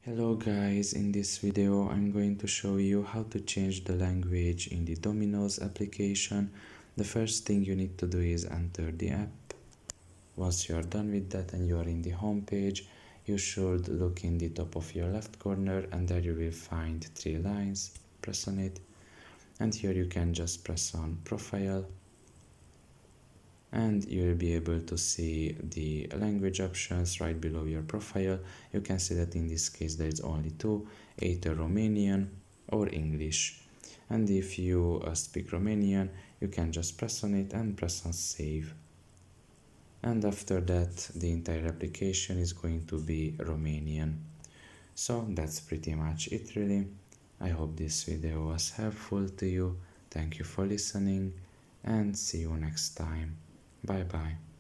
Hello guys, in this video I'm going to show you how to change the language in the Domino's application. The first thing you need to do is enter the app. Once you are done with that and you are in the home page, you should look in the top of your left corner and there you will find three lines. Press on it and here you can just press on profile and you will be able to see the language options right below your profile. You can see that in this case there is only two, either Romanian or English. And if you speak Romanian, you can just press on it and press on save. And after that, the entire application is going to be Romanian. So that's pretty much it really. I hope this video was helpful to you. Thank you for listening and see you next time. Bye bye.